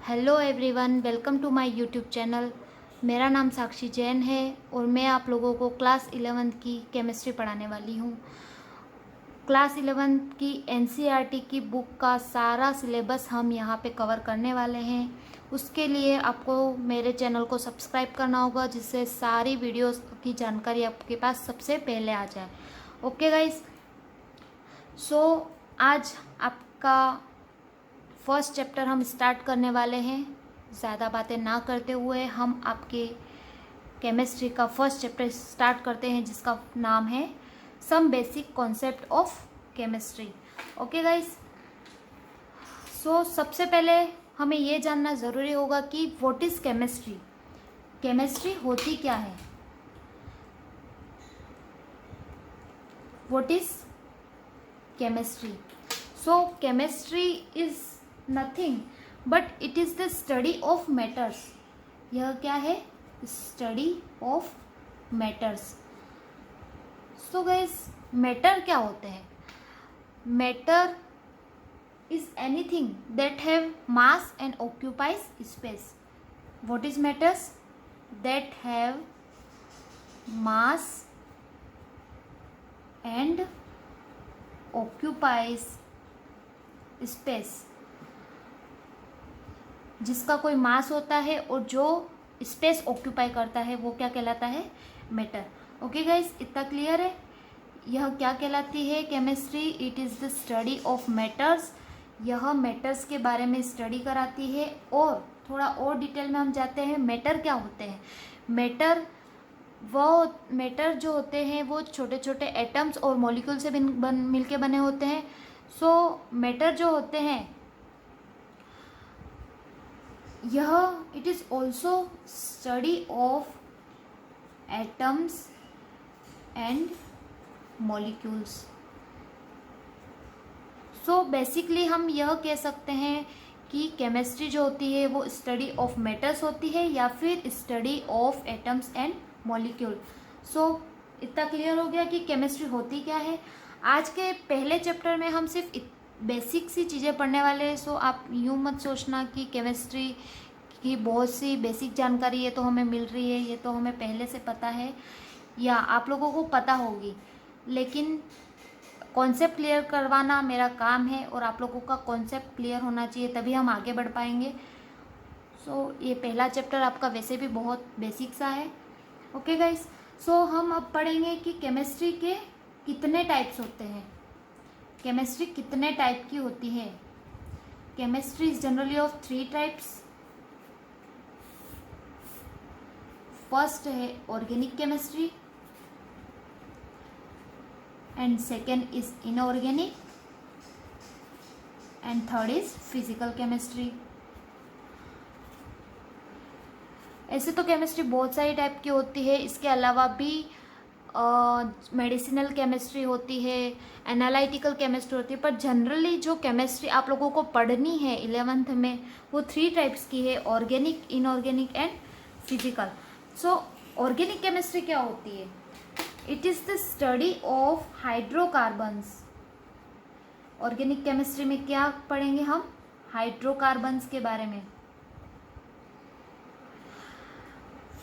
Hello everyone, welcome to my YouTube channel. मेरा नाम साक्षी जैन है और मैं आप लोगों को क्लास 11th की केमिस्ट्री पढ़ाने वाली हूँ। क्लास 11th की एनसीईआरटी की बुक का सारा सिलेबस हम यहाँ पे कवर करने वाले हैं। उसके लिए आपको मेरे चैनल को सब्सक्राइब करना होगा, जिससे सारी वीडियोस की जानकारी आपके पास सबसे पहले आ जाए। ओके गाइस, सो आज आपका फर्स्ट चैप्टर हम स्टार्ट करने वाले हैं। ज़्यादा बातें ना करते हुए हम आपके केमिस्ट्री का फर्स्ट चैप्टर स्टार्ट करते हैं, जिसका नाम है some basic concept of chemistry. Okay guys, so सबसे पहले हमें ये जानना ज़रूरी होगा कि व्हाट इज़ केमिस्ट्री। केमिस्ट्री होती क्या है? What is chemistry? So chemistry is nothing but it is the study of matters. यह क्या है? Study of matters. So guys, matter क्या होते हैं? Matter is anything that have mass and occupies space. What is matters? That have mass and occupies space. जिसका कोई मास होता है और जो स्पेस ऑक्यूपाई करता है वो क्या कहलाता है? मैटर। ओके गाइस, इतना क्लियर है? यह क्या कहलाती है chemistry? It is the study of matters. यह मैटर्स के बारे में स्टडी कराती है। और थोड़ा और डिटेल में हम जाते हैं, मैटर क्या होते हैं। मैटर जो होते हैं वो छोटे छोटे एटम्स और मॉलिक्यूल से मिलके बने होते हैं। सो मैटर जो होते हैं यह it is also study of atoms and molecules. So basically हम यह कह सकते हैं कि केमिस्ट्री जो होती है वो स्टडी ऑफ मैटर्स होती है या फिर study of atoms and molecule. So इतना क्लियर हो गया कि केमिस्ट्री होती क्या है। आज के पहले चैप्टर में हम सिर्फ बेसिक सी चीज़ें पढ़ने वाले हैं। सो आप यूँ मत सोचना कि केमिस्ट्री की बहुत सी बेसिक जानकारी ये तो हमें मिल रही है, ये तो हमें पहले से पता है या आप लोगों को पता होगी, लेकिन कॉन्सेप्ट क्लियर करवाना मेरा काम है और आप लोगों का कॉन्सेप्ट क्लियर होना चाहिए, तभी हम आगे बढ़ पाएंगे। सो ये पहला चैप्टर आपका वैसे भी बहुत बेसिक सा है। ओके गाइस, सो हम अब पढ़ेंगे कि केमिस्ट्री के कितने टाइप्स होते हैं। केमिस्ट्री कितने टाइप की होती है? Chemistry is generally of 3 types. First है organic chemistry and second is inorganic and third is physical chemistry. ऐसे तो केमिस्ट्री बहुत सारी टाइप की होती है। इसके अलावा भी मेडिसिनल केमिस्ट्री होती है, एनालिटिकल केमिस्ट्री होती है, पर जनरली जो केमिस्ट्री आप लोगों को पढ़नी है 11th में वो 3 टाइप्स की है, organic, inorganic and physical. So organic chemistry क्या होती है? It is the study of hydrocarbons. Organic chemistry में क्या पढ़ेंगे हम? हाइड्रोकार्बन्स के बारे में।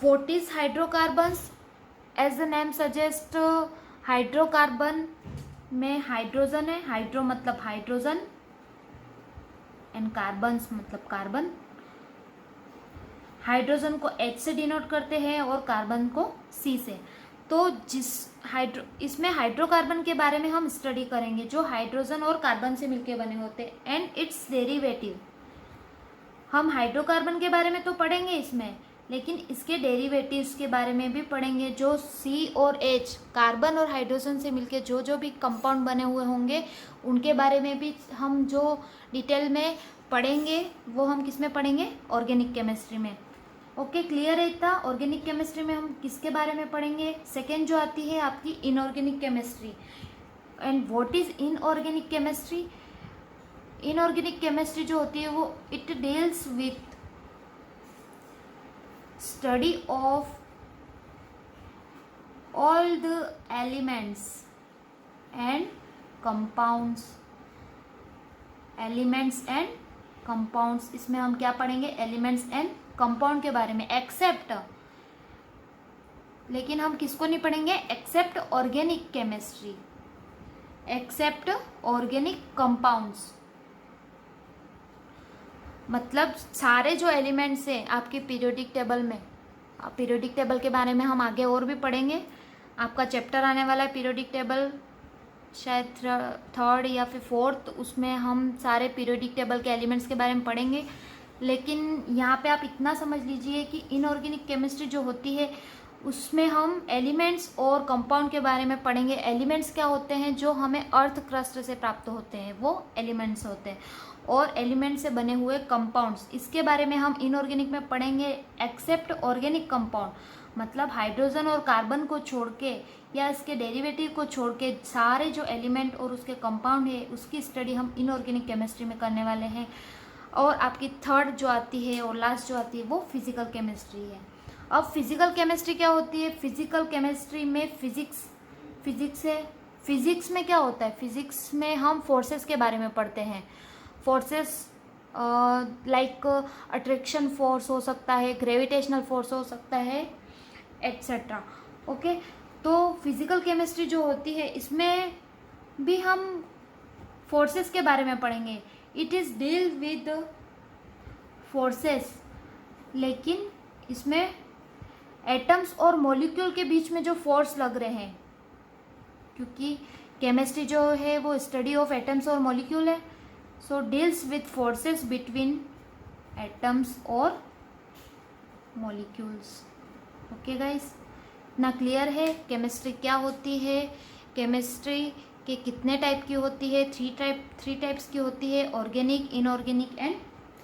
What is hydrocarbons? As the name suggest, hydrocarbon में हाइड्रोजन है। हाइड्रो मतलब हाइड्रोजन एंड कार्बन्स मतलब कार्बन। हाइड्रोजन को H से डिनोट करते हैं और कार्बन को C से। तो इसमें हाइड्रोकार्बन के बारे में हम स्टडी करेंगे, जो हाइड्रोजन और कार्बन से मिलके बने होते हैं एंड इट्स डेरिवेटिव। हम हाइड्रोकार्बन के बारे में तो पढ़ेंगे इसमें, लेकिन इसके डेरिवेटिव्स के बारे में भी पढ़ेंगे। जो C और H, कार्बन और हाइड्रोजन से मिलके जो भी कंपाउंड बने हुए होंगे उनके बारे में भी हम जो डिटेल में पढ़ेंगे वो हम किस में पढ़ेंगे? ऑर्गेनिक केमिस्ट्री में। ओके, क्लियर है इतना? ऑर्गेनिक केमिस्ट्री में हम किसके बारे में पढ़ेंगे? सेकेंड जो आती है आपकी inorganic chemistry. And what is inorganic chemistry? Inorganic chemistry जो होती है वो it deals with study of all the elements and compounds, elements and compounds, इसमें हम क्या पढ़ेंगे, एलिमेंट्स एंड कंपाउंड के बारे में, एक्सेप्ट, लेकिन हम किसको नहीं पढ़ेंगे, except organic chemistry, except organic compounds. मतलब सारे जो एलिमेंट्स हैं आपके पीरियोडिक टेबल में, पीरियोडिक टेबल के बारे में हम आगे और भी पढ़ेंगे, आपका चैप्टर आने वाला है पीरियोडिक टेबल, शायद थर्ड या फिर फोर्थ, उसमें हम सारे पीरियोडिक टेबल के एलिमेंट्स के बारे में पढ़ेंगे। लेकिन यहाँ पे आप इतना समझ लीजिए कि इनऑर्गेनिक केमिस्ट्री जो होती है उसमें हम एलिमेंट्स और कंपाउंड के बारे में पढ़ेंगे। एलिमेंट्स क्या होते हैं, जो हमें अर्थ क्रस्ट से प्राप्त होते हैं, वो एलिमेंट्स होते हैं, और एलिमेंट से बने हुए कंपाउंड्स, इसके बारे में हम इनऑर्गेनिक में पढ़ेंगे। एक्सेप्ट ऑर्गेनिक कंपाउंड मतलब हाइड्रोजन और कार्बन को छोड़ के या इसके डेरिवेटिव को छोड़ के सारे जो एलिमेंट और उसके कंपाउंड है उसकी स्टडी हम इनऑर्गेनिक केमिस्ट्री में करने वाले हैं। और आपकी थर्ड जो आती है और लास्ट जो आती है वो फिजिकल केमिस्ट्री है। अब फिजिकल केमिस्ट्री क्या होती है, फिजिकल केमिस्ट्री में फिजिक्स है। फिजिक्स में क्या होता है, फिजिक्स में हम फोर्सेस के बारे में पढ़ते हैं। फोर्सेस लाइक अट्रैक्शन फोर्स हो सकता है, ग्रेविटेशनल फोर्स हो सकता है, एट्सेट्रा। ओके, तो फिजिकल केमिस्ट्री जो होती है इसमें भी हम फोर्सेस के बारे में पढ़ेंगे। It is deal with forces, लेकिन इसमें एटम्स और मॉलिक्यूल के बीच में जो फोर्स लग रहे हैं, क्योंकि केमिस्ट्री जो है वो स्टडी ऑफ एटम्स और मॉलिक्यूल है, so deals with forces between atoms और मॉलिक्यूल्स। ओके गाइस, इतना क्लियर है केमिस्ट्री क्या होती है, केमिस्ट्री के कितने टाइप की होती है, थ्री टाइप्स की होती है, ऑर्गेनिक, इनऑर्गेनिक एंड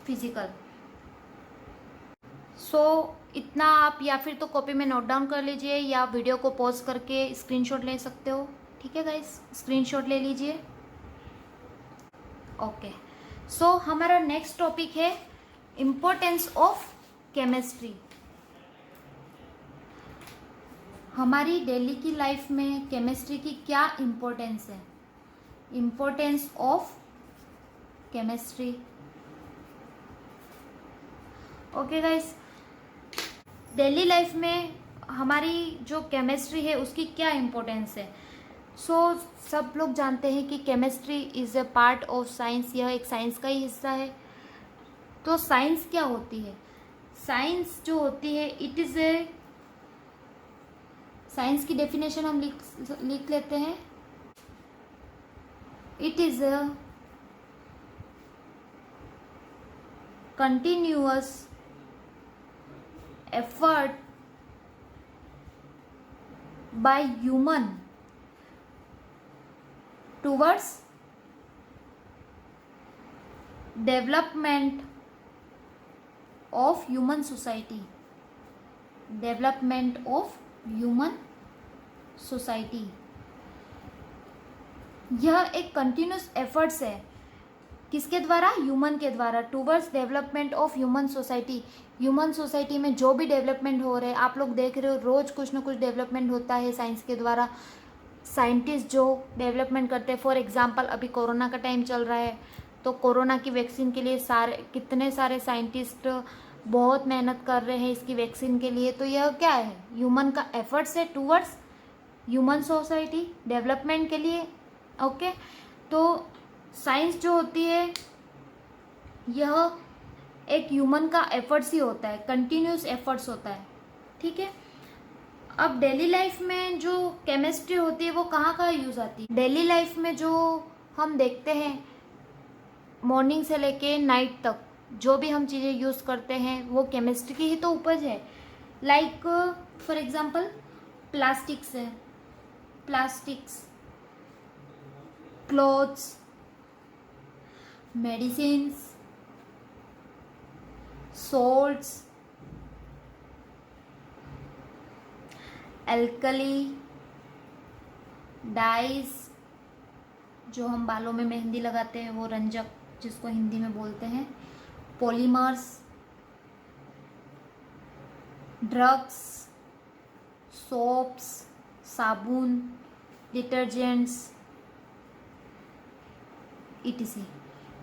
फिजिकल। सो इतना आप या फिर तो कॉपी में नोट डाउन कर लीजिए या वीडियो को पॉज करके स्क्रीनशॉट ले सकते हो। ठीक है गाइस, स्क्रीनशॉट ले लीजिए। ओके, सो हमारा नेक्स्ट टॉपिक है इम्पोर्टेंस ऑफ केमिस्ट्री। हमारी डेली की लाइफ में केमिस्ट्री की क्या इम्पोर्टेंस है, importance of chemistry. Okay guys, daily life में हमारी जो केमिस्ट्री है उसकी क्या इम्पोर्टेंस है। सो सब लोग जानते हैं कि chemistry is a part of science, यह एक साइंस का ही हिस्सा है। तो साइंस क्या होती है, साइंस जो होती है इट इज़ ए, साइंस की डेफिनेशन हम लिख लेते हैं। It is a continuous effort by human towards development of human society, development of human society. यह एक कंटिन्यूस एफर्ट्स है, किसके द्वारा, ह्यूमन के द्वारा, towards development of human society. Human society में जो भी डेवलपमेंट हो रहे हैं, आप लोग देख रहे हो रोज कुछ ना कुछ डेवलपमेंट होता है साइंस के द्वारा। साइंटिस्ट जो डेवलपमेंट करते हैं, फॉर एग्जांपल अभी कोरोना का टाइम चल रहा है, तो कोरोना की वैक्सीन के लिए कितने सारे साइंटिस्ट बहुत मेहनत कर रहे हैं इसकी वैक्सीन के लिए। तो यह क्या है, ह्यूमन का एफर्ट्स है टूवर्ड्स ह्यूमन सोसाइटी डेवलपमेंट के लिए। ओके, तो साइंस जो होती है यह एक ह्यूमन का एफर्ट्स ही होता है, कंटिन्यूस एफर्ट्स होता है। ठीक है, अब डेली लाइफ में जो केमिस्ट्री होती है वो कहाँ कहाँ यूज आती है। डेली लाइफ में जो हम देखते हैं मॉर्निंग से लेके नाइट तक जो भी हम चीज़ें यूज़ करते हैं वो केमिस्ट्री की ही तो उपज है। लाइक फॉर एग्जांपल प्लास्टिक्स है, plastics, clothes, medicines, salts, alkali, dyes, जो हम बालों में मेहंदी लगाते हैं वो रंजक जिसको हिंदी में बोलते हैं, पॉलीमर्स, ड्रग्स, सोप्स, साबुन, डिटर्जेंट्स, etc.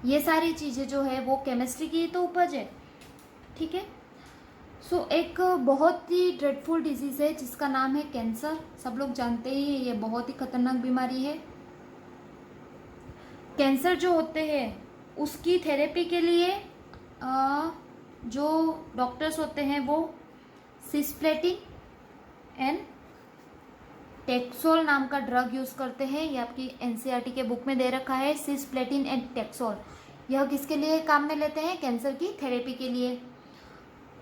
ये सारी चीज़ें जो है वो केमिस्ट्री की तो उपज है, ठीक है। सो एक बहुत ही ड्रेडफुल डिजीज़ है जिसका नाम है कैंसर। सब लोग जानते ही ये बहुत ही खतरनाक बीमारी है। कैंसर जो होते हैं उसकी थेरेपी के लिए जो डॉक्टर्स होते हैं वो सिस्प्लेटिन एंड टेक्सोल नाम का ड्रग यूज़ करते हैं। ये आपकी एनसीईआरटी के बुक में दे रखा है, सिस्प्लेटिन एंड टेक्सोल। यह किसके लिए काम में लेते हैं? कैंसर की थेरेपी के लिए।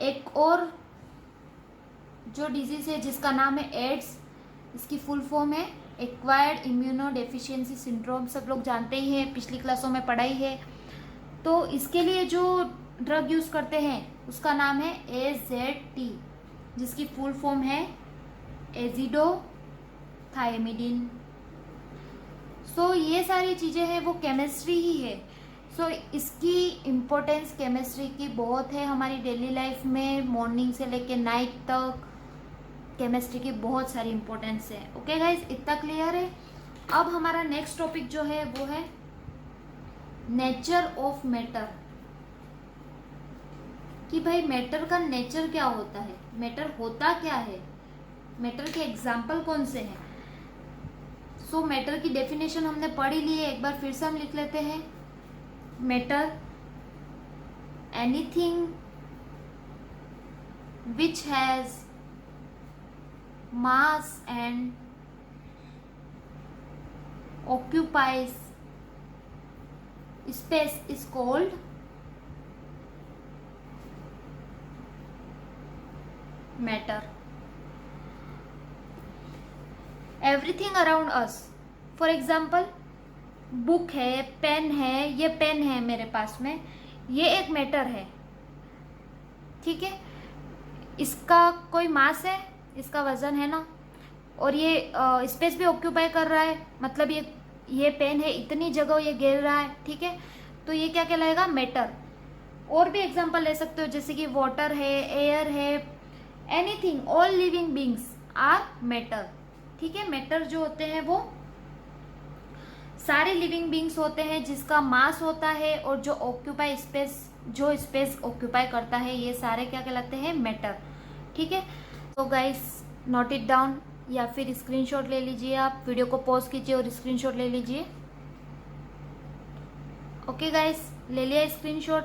एक और जो डिजीज़ है जिसका नाम है एड्स, इसकी फुल फॉर्म है एक्वायर्ड इम्यूनो डेफिशिएंसी सिंड्रोम। सब लोग जानते ही हैं, पिछली क्लासों में पढ़ाई है। तो इसके लिए जो ड्रग यूज़ करते हैं उसका नाम है AZT, जिसकी फुल फॉर्म है एजिडोथायमिडिन। सो ये सारी चीज़ें हैं वो केमिस्ट्री ही है। सो इसकी इम्पोर्टेंस केमिस्ट्री की बहुत है हमारी डेली लाइफ में। मॉर्निंग से लेके नाइट तक केमिस्ट्री की बहुत सारी इम्पोर्टेंस है। ओके गाइज, इतना क्लियर है। अब हमारा नेक्स्ट टॉपिक जो है वो है नेचर ऑफ मैटर, कि भाई मैटर का नेचर क्या होता है, मैटर होता क्या है, मैटर के एग्जाम्पल कौन से हैं। सो मैटर की डेफिनेशन हमने पढ़ी ली है, एक बार फिर से हम लिख लेते हैं। Matter anything which has mass and occupies space is called matter. Everything around us, for example book है, पेन है, ये पेन है मेरे पास में, ये एक मैटर है, ठीक है। इसका कोई मास है, इसका वजन है ना, और ये स्पेस भी ऑक्यूपाई कर रहा है, मतलब ये पेन है, इतनी जगह ये घेर रहा है, ठीक है। तो ये क्या कहलाएगा? मैटर। और भी एग्जांपल ले सकते हो, जैसे कि वाटर है, एयर है, anything, all living beings are matter, ठीक है। मैटर जो होते हैं वो सारे लिविंग बींग्स होते हैं जिसका मास होता है और जो ऑक्यूपाई स्पेस, जो स्पेस ऑक्यूपाई करता है, ये सारे क्या कहलाते हैं? मैटर, ठीक है। तो गाइस नोट इट डाउन या फिर स्क्रीनशॉट ले लीजिए, आप वीडियो को पॉज कीजिए और स्क्रीनशॉट ले लीजिए। ओके गाइस, ले लिया स्क्रीनशॉट,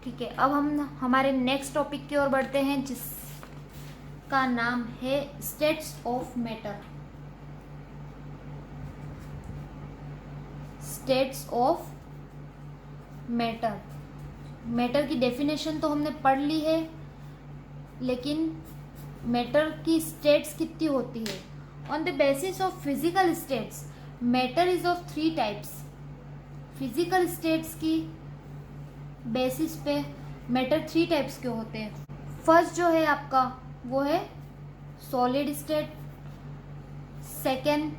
ठीक है। अब हम हमारे नेक्स्ट टॉपिक की ओर बढ़ते हैं जिसका नाम है states of matter. States of matter. Matter की डेफिनेशन तो हमने पढ़ ली है, लेकिन मैटर की स्टेट्स कितनी होती है? On the basis of physical states matter is of 3 types. Physical states की बेसिस पे मैटर 3 टाइप्स के होते हैं। फर्स्ट जो है आपका वो है solid state, second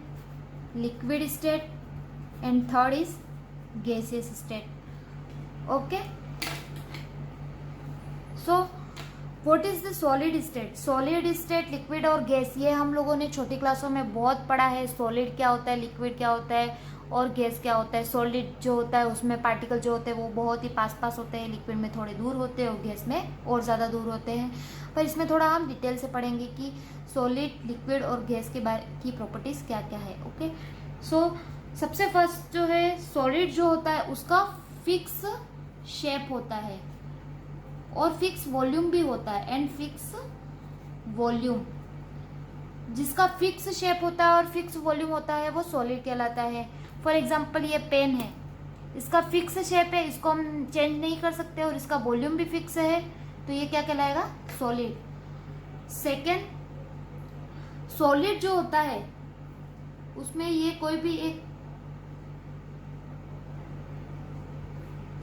liquid state and third is gaseous state. Okay, so what is the solid state? Solid state, liquid और गैस, ये हम लोगों ने छोटी क्लासों में बहुत पढ़ा है। सॉलिड क्या होता है, लिक्विड क्या होता है और गैस क्या होता है। सॉलिड जो होता है उसमें पार्टिकल जो होते हैं वो बहुत ही पास पास होते हैं, लिक्विड में थोड़े दूर होते हैं और गैस में और ज़्यादा दूर होते हैं। पर इसमें थोड़ा हम डिटेल से पढ़ेंगे कि सॉलिड, लिक्विड और गैस के बारे की प्रॉपर्टीज़ क्या क्या है। ओके, सो सबसे फर्स्ट जो है सॉलिड जो होता है उसका फिक्स शेप होता है और फिक्स वॉल्यूम भी होता है, एंड फिक्स वॉल्यूम। जिसका फिक्स शेप होता है और फिक्स वॉल्यूम होता है वो सॉलिड कहलाता है। फॉर एग्जांपल ये पेन है, इसका फिक्स शेप है, इसको हम चेंज नहीं कर सकते और इसका वॉल्यूम भी फिक्स है, तो ये क्या कहलाएगा? सॉलिड। सेकेंड, सॉलिड जो होता है उसमें ये कोई भी एक,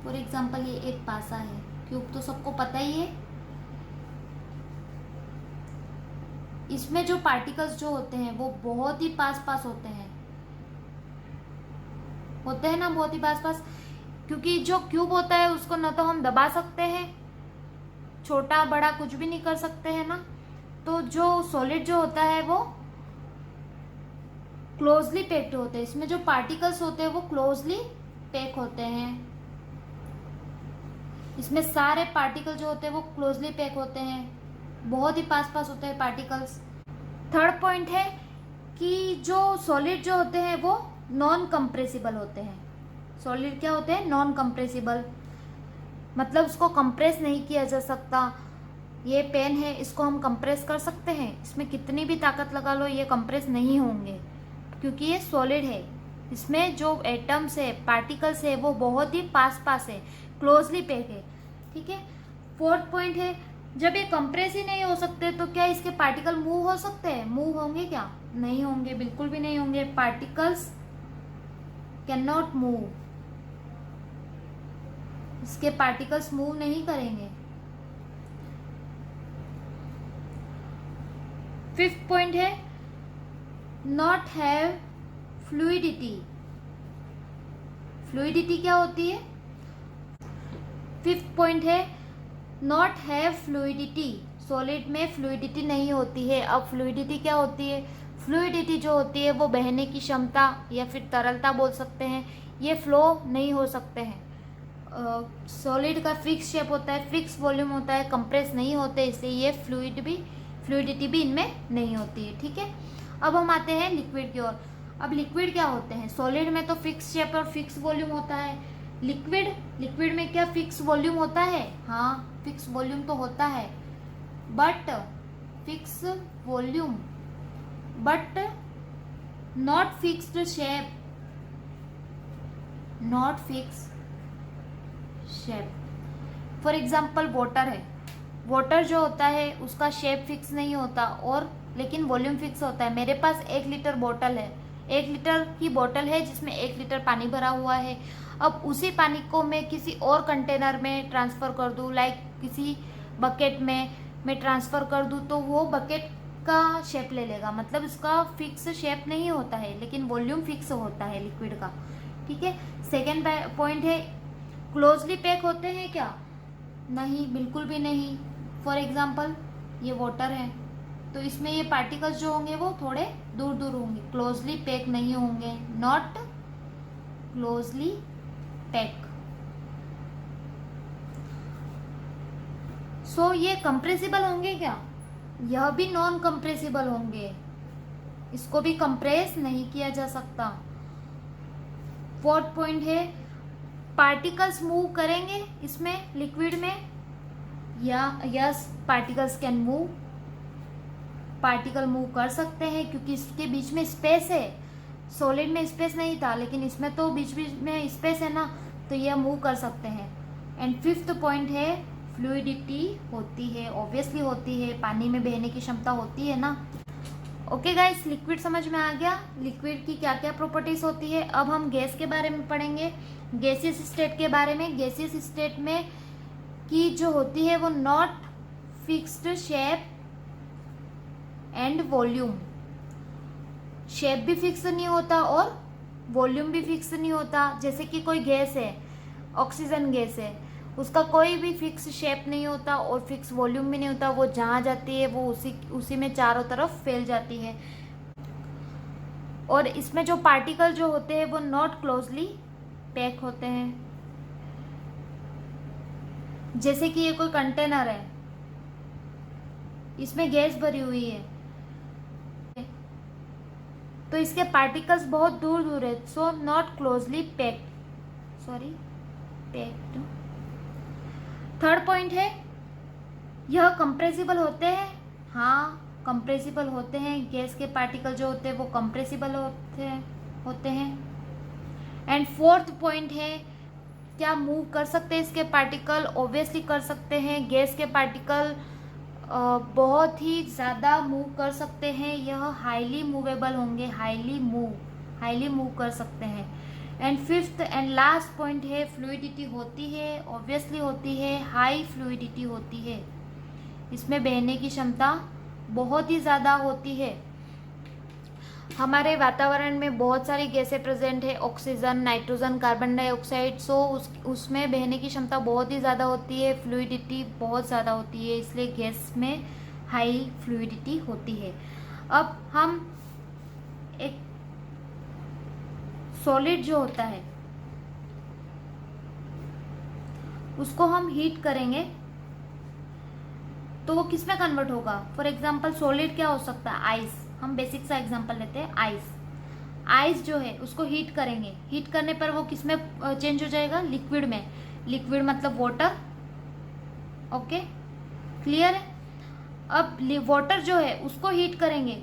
फॉर एग्जांपल ये एक पासा है, क्यूब तो सबको पता ही है। इसमें जो पार्टिकल्स जो होते हैं वो बहुत ही पास पास होते हैं ना, बहुत ही पास पास, क्योंकि जो क्यूब होता है उसको न तो हम दबा सकते हैं, छोटा बड़ा कुछ भी नहीं कर सकते हैं ना। तो जो सॉलिड जो होता है वो क्लोजली पैक्ड होते हैं, इसमें जो पार्टिकल्स होते हैं वो क्लोजली पैक होते हैं। इसमें सारे पार्टिकल जो होते हैं वो क्लोजली पैक होते हैं, बहुत ही पास पास होते हैं पार्टिकल्स। थर्ड पॉइंट है कि जो सॉलिड जो होते हैं वो नॉन कंप्रेसिबल होते हैं। सॉलिड क्या होते हैं? नॉन कंप्रेसिबल, मतलब इसको कंप्रेस नहीं किया जा सकता। ये पेन है, इसको हम कंप्रेस कर सकते हैं? इसमें कितनी भी ताकत लगा लो ये कंप्रेस नहीं होंगे, क्योंकि ये सॉलिड है। इसमें जो एटम्स है, पार्टिकल्स है, वो बहुत ही पास पास है, क्लोजली पैक है। ठीक है। फोर्थ पॉइंट है, जब ये कंप्रेस ही नहीं हो सकते तो क्या इसके पार्टिकल मूव हो सकते हैं? मूव होंगे क्या? नहीं होंगे, बिल्कुल भी नहीं होंगे। पार्टिकल्स कैन नॉट मूव, इसके पार्टिकल्स मूव नहीं करेंगे। फिफ्थ पॉइंट है नॉट हैव फ्लूइडिटी। फ्लूइडिटी क्या होती है? फिफ्थ पॉइंट है नॉट हैव फ्लूइडिटी। सॉलिड में फ्लूइडिटी नहीं होती है। अब फ्लूइडिटी क्या होती है? फ्लूइडिटी जो होती है वो बहने की क्षमता या फिर तरलता बोल सकते हैं, ये फ्लो नहीं हो सकते हैं। सॉलिड का फिक्स शेप होता है, फिक्स वॉल्यूम होता है, कंप्रेस नहीं होते, इसलिए ये फ्लूइडिटी भी इनमें नहीं होती है। ठीक है। अब हम आते हैं लिक्विड की ओर। अब लिक्विड क्या होते हैं? सॉलिड में तो फिक्स शेप और फिक्स वॉल्यूम होता है। लिक्विड में क्या फिक्स वॉल्यूम होता है? हाँ, फिक्स वॉल्यूम तो होता है, but fix volume but not fixed shape, not fix shape. For example water है, वाटर जो होता है उसका शेप फिक्स नहीं होता और लेकिन वॉल्यूम फिक्स होता है। मेरे पास 1 लीटर बोतल है, 1 लीटर की बोतल है जिसमें 1 लीटर पानी भरा हुआ है। अब उसी पानी को मैं किसी और कंटेनर में ट्रांसफ़र कर दूँ, लाइक किसी बकेट में मैं ट्रांसफ़र कर दूँ, तो वो बकेट का शेप ले लेगा, मतलब इसका फिक्स शेप नहीं होता है, लेकिन वॉल्यूम फिक्स होता है लिक्विड का। ठीक है। सेकेंड पॉइंट है क्लोजली पैक होते हैं क्या? नहीं, बिल्कुल भी नहीं। फॉर एग्जाम्पल ये वाटर है, तो इसमें ये पार्टिकल्स जो होंगे वो थोड़े दूर दूर होंगे, क्लोजली पैक नहीं होंगे, नॉट क्लोजली पैक। सो ये कंप्रेसिबल होंगे क्या? यह भी नॉन कंप्रेसिबल होंगे, इसको भी कंप्रेस नहीं किया जा सकता। फोर्थ पॉइंट है पार्टिकल्स मूव करेंगे इसमें, लिक्विड में, या yes particles can move. Particle move कर सकते हैं क्योंकि इसके बीच में स्पेस है। सॉलिड में स्पेस नहीं था, लेकिन इसमें तो बीच बीच में स्पेस है ना, तो यह मूव कर सकते हैं। एंड फिफ्थ पॉइंट है फ्लूइडिटी होती है, ऑब्वियसली होती है, पानी में बहने की क्षमता होती है ना। ओके गाइस, लिक्विड समझ में आ गया, लिक्विड की क्या क्या प्रॉपर्टीज होती है। अब हम गैस के बारे में पढ़ेंगे, गैसियस स्टेट के बारे में। गैसियस स्टेट में की जो होती है वो not fixed shape and volume, shape भी फिक्स नहीं होता और वॉल्यूम भी फिक्स नहीं होता। जैसे कि कोई गैस है, ऑक्सीजन गैस है, उसका कोई भी फिक्स शेप नहीं होता और फिक्स वॉल्यूम भी नहीं होता, वो जहाँ जाती है वो उसी में चारों तरफ फैल जाती है। और इसमें जो पार्टिकल जो होते हैं वो नॉट क्लोजली पैक होते हैं। जैसे कि ये कोई कंटेनर है, इसमें गैस भरी हुई है, तो इसके पार्टिकल्स बहुत दूर दूर है, so not closely packed, packed. Third point है यह कंप्रेसिबल होते हैं। हाँ, कंप्रेसिबल होते हैं, गैस के पार्टिकल जो होते हैं वो कंप्रेसिबल होते हैं। एंड फोर्थ पॉइंट है क्या मूव कर सकते हैं इसके पार्टिकल? ऑब्वियसली कर सकते हैं। गैस के पार्टिकल बहुत ही ज़्यादा मूव कर सकते हैं, यह हाईली मूवेबल होंगे, हाईली मूव कर सकते हैं। And fifth and last point है फ्लूइडिटी होती है, ऑब्वियसली होती है, हाई फ्लूइडिटी होती है, इसमें बहने की क्षमता बहुत ही ज़्यादा होती है। हमारे वातावरण में बहुत सारी गैसें प्रेजेंट है, ऑक्सीजन, नाइट्रोजन, कार्बन डाइऑक्साइड, सो उसमें बहने की क्षमता बहुत ही ज़्यादा होती है, फ्लूइडिटी बहुत ज़्यादा होती है, इसलिए गैस में हाई फ्लूइडिटी होती है। अब हम एक सॉलिड जो होता है उसको हम हीट करेंगे तो वो किस में कन्वर्ट होगा। फॉर एग्जाम्पल सॉलिड क्या हो सकता है, आइस। हम बेसिक सा एग्जाम्पल लेते हैं, आइस। आइस जो है उसको हीट करेंगे, हीट करने पर वो किस में चेंज हो जाएगा, लिक्विड में। लिक्विड मतलब वाटर। ओके, क्लियर है। अब वाटर जो है उसको हीट करेंगे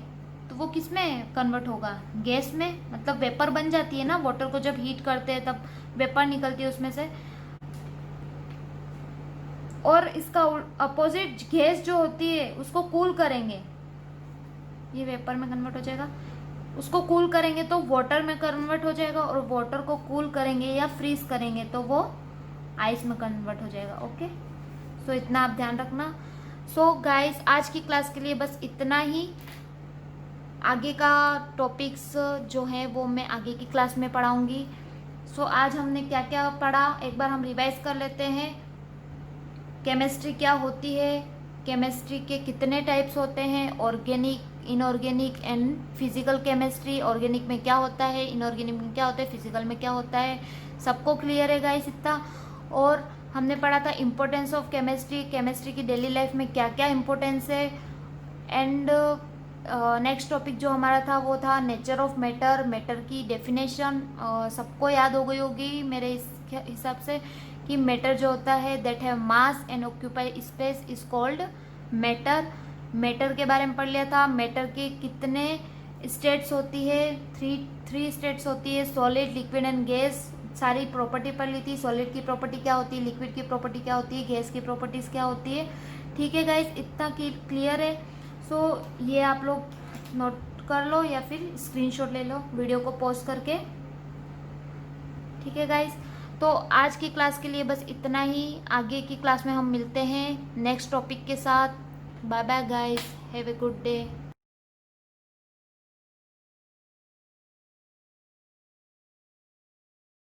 तो वो किस में कन्वर्ट होगा, गैस में, मतलब वेपर बन जाती है ना। वाटर को जब हीट करते हैं तब वेपर निकलती है उसमें से। और इसका अपोजिट गैस जो होती है उसको कूल करेंगे, ये वेपर में कन्वर्ट हो जाएगा। उसको कूल करेंगे तो वाटर में कन्वर्ट हो जाएगा, और वाटर को कूल करेंगे या फ्रीज करेंगे तो वो आइस में कन्वर्ट हो जाएगा। ओके, सो इतना आप ध्यान रखना। सो गाइस, आज की क्लास के लिए बस इतना ही। आगे का टॉपिक्स जो है वो मैं आगे की क्लास में पढ़ाऊंगी। सो आज हमने क्या क्या पढ़ा एक बार हम रिवाइज कर लेते हैं। केमिस्ट्री क्या होती है, केमिस्ट्री के कितने टाइप्स होते हैं, organic, inorganic and physical chemistry. Organic में क्या होता है, इनऑर्गेनिक में क्या होता है, फिजिकल में क्या होता है, सबको क्लियर है गाइस इतना। और हमने पढ़ा था इम्पोर्टेंस ऑफ केमिस्ट्री, केमिस्ट्री की डेली लाइफ में क्या क्या इम्पोर्टेंस है। एंड नेक्स्ट टॉपिक जो हमारा था वो था नेचर ऑफ मैटर, मैटर की डेफिनेशन। सबको याद हो गई होगी मेरे हिसाब से कि मैटर जो होता है that have mass and occupy space is called matter. Matter के बारे में पढ़ लिया था। मैटर के कितने स्टेट्स होती है, थ्री स्टेट्स होती है, सॉलिड, लिक्विड एंड गैस। सारी प्रॉपर्टी पढ़ ली थी। सॉलिड की प्रॉपर्टी क्या होती है, लिक्विड की प्रॉपर्टी क्या होती है, गैस की प्रॉपर्टीज क्या होती है। ठीक है गाइस, इतना क्लियर है। सो ये आप लोग नोट कर लो या फिर स्क्रीनशॉट ले लो वीडियो को पॉज करके। ठीक है गाइस, तो आज की क्लास के लिए बस इतना ही। आगे की क्लास में हम मिलते हैं नेक्स्ट टॉपिक के साथ। Bye bye guys, have a good day.